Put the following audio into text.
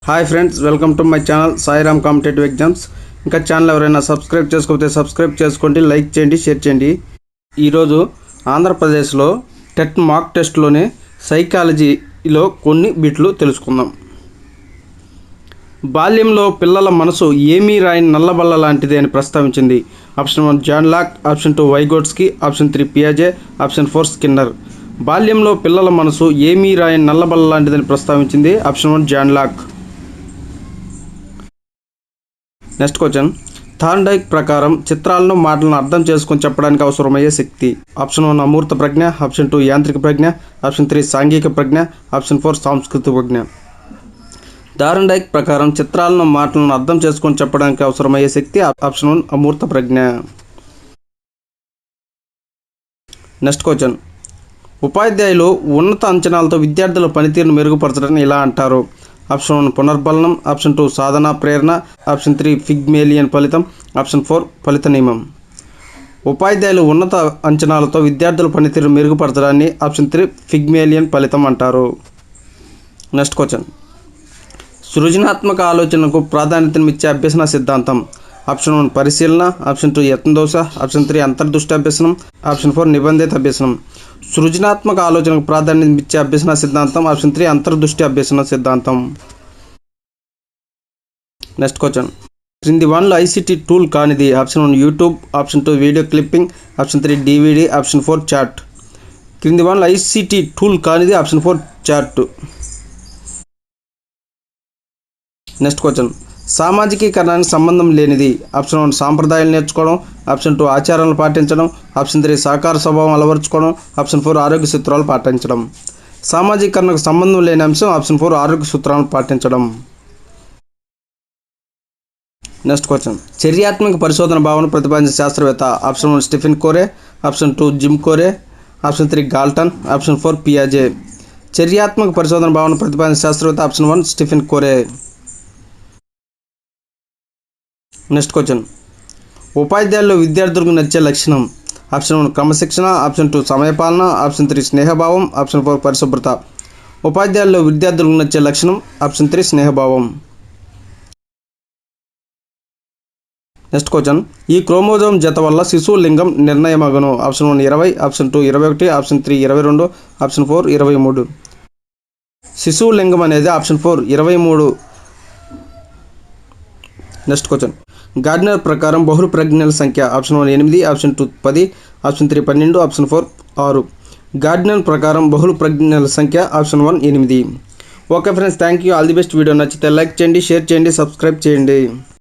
Hi friends, welcome to my channel Sairam competitive exams. ఇంకా channel ఎవరైనా subscribe చేసుకోకపోతే subscribe చేసుకోండి, లైక్ చేయండి, షేర్ చేయండి. ఈరోజు ఆంధ్రప్రదేశ్లో టెట్ మాక్ టెస్ట్లోనే సైకాలజీలో కొన్ని బిట్లు తెలుసుకుందాం. బాల్యంలో పిల్లల మనసు ఏమీ రాయని నల్లబల్ల లాంటిది అని ప్రస్తావించింది. Option 1 John Locke, option 2 Vygotsky, option 3 పియాజే, ఆప్షన్ 4 స్కిన్నర్. బాల్యంలో పిల్లల మనసు ఏమీ రాయని నల్లబల్ల లాంటిదని ప్రస్తావించింది option 1 John Locke. Next question, Thorndike ప్రకారం చిత్రాలను మాటలను అర్థం చేసుకొని చెప్పడానికి అవసరమయ్యే శక్తి. ఆప్షన్ 1 అమూర్త ప్రజ్ఞ, ఆప్షన్ 2 యాంత్రిక ప్రజ్ఞ, ఆప్షన్ 3 సాంఘిక ప్రజ్ఞ, ఆప్షన్ 4 సాంస్కృతిక ప్రజ్ఞ. థార్న్డైక్ ప్రకారం చిత్రాలను మాటలను అర్థం చేసుకొని చెప్పడానికి అవసరమయ్యే శక్తి ఆప్షన్ 1 అమూర్త ప్రజ్ఞ. నెక్స్ట్ క్వశ్చన్, ఉపాధ్యాయులు ఉన్నత అంచనాలతో విద్యార్థుల పనితీరును మెరుగుపరచడాన్ని ఇలా అంటారు. ఆప్షన్ 1 పునర్బలనం, ఆప్షన్ 2 సాధన ప్రేరణ, ఆప్షన్ 3 పిగ్మేలియన్ ఫలితం, ఆప్షన్ 4 ఫలిత నియమం. ఉపాధ్యాయులు ఉన్నత అంచనాలతో విద్యార్థుల పనితీరు మెరుగుపరచడాన్ని ఆప్షన్ 3 పిగ్మేలియన్ ఫలితం అంటారు. నెక్స్ట్ క్వశ్చన్, సృజనాత్మక ఆలోచనకు ప్రాధాన్యతనిచ్చే అభ్యసన సిద్ధాంతం. ఆప్షన్ 1 పరిశీలన, ఆప్షన్ 2 యత్నదోష, ఆప్షన్ 3 అంతర్దృష్టి అభ్యసనం, ఆప్షన్ 4 నిబంధిత అభ్యసనం. సృజనాత్మక ఆలోచనకు ప్రాధాన్యత ఇచ్చే అభ్యసన సిద్ధాంతం ఆప్షన్ 3 అంతర్దృష్టి అభ్యసన సిద్ధాంతం. నెక్స్ట్ క్వశ్చన్, క్రింది వానిలో ఐసిటి టూల్ కానిది. Option 1 YouTube, option 2 video clipping, option 3 DVD, option 4 chat. క్రింది వానిలో ఐసిటి టూల్ కానిది ఆప్షన్ 4 చాట్. నెక్స్ట్ క్వశ్చన్, సామాజికీకరణానికి సంబంధం లేనిది. ఆప్షన్ 1 సాంప్రదాయాలు నేర్చుకోవడం, ఆప్షన్ 2 ఆచారాలను పాటించడం, ఆప్షన్ 3 సహకార స్వభావం అలవరుచుకోవడం, ఆప్షన్ 4 ఆరోగ్య సూత్రాలు పాటించడం. సామాజికీకరణకు సంబంధం లేని అంశం ఆప్షన్ 4 ఆరోగ్య సూత్రాలను పాటించడం. నెక్స్ట్ క్వశ్చన్, చర్యాత్మక పరిశోధన భావన ప్రతిపాదించిన శాస్త్రవేత్త. ఆప్షన్ 1 స్టీఫెన్ కోరే, ఆప్షన్ 2 జిమ్ కోరే, ఆప్షన్ 3 గాల్టన్, ఆప్షన్ 4 పియాజే. చర్యాత్మక పరిశోధన భావన ప్రతిపాదించిన శాస్త్రవేత్త ఆప్షన్ 1 స్టీఫెన్ కోరే. నెక్స్ట్ క్వశ్చన్, ఉపాధ్యాయుల్లో విద్యార్థులకు నచ్చే లక్షణం. ఆప్షన్ 1 క్రమశిక్షణ, ఆప్షన్ 2 సమయపాలన, ఆప్షన్ 3 స్నేహభావం, ఆప్షన్ 4 పరిశుభ్రత. ఉపాధ్యాయుల్లో విద్యార్థులకు నచ్చే లక్షణం ఆప్షన్ 3 స్నేహభావం. నెక్స్ట్ క్వశ్చన్, ఈ క్రోమోజోమ్ జత వల్ల శిశువు లింగం నిర్ణయమగును. Option 1 20, option 2 21, option 3 22, option 4 23. శిశువు లింగం అనేది ఆప్షన్ 4 23. నెక్స్ట్ క్వశ్చన్, గార్డినర్ ప్రకారం బహుళ ప్రజ్ఞల సంఖ్య. Option 1 8, option 2 10, option 3 12, option 4 6. Gardner ప్రకారం బహుళ ప్రజ్ఞల సంఖ్య option 1 8. Okay friends, thank you, all the best. Video నచ్చితే లైక్ చేయండి, షేర్ చేయండి, సబ్స్క్రైబ్ చేయండి.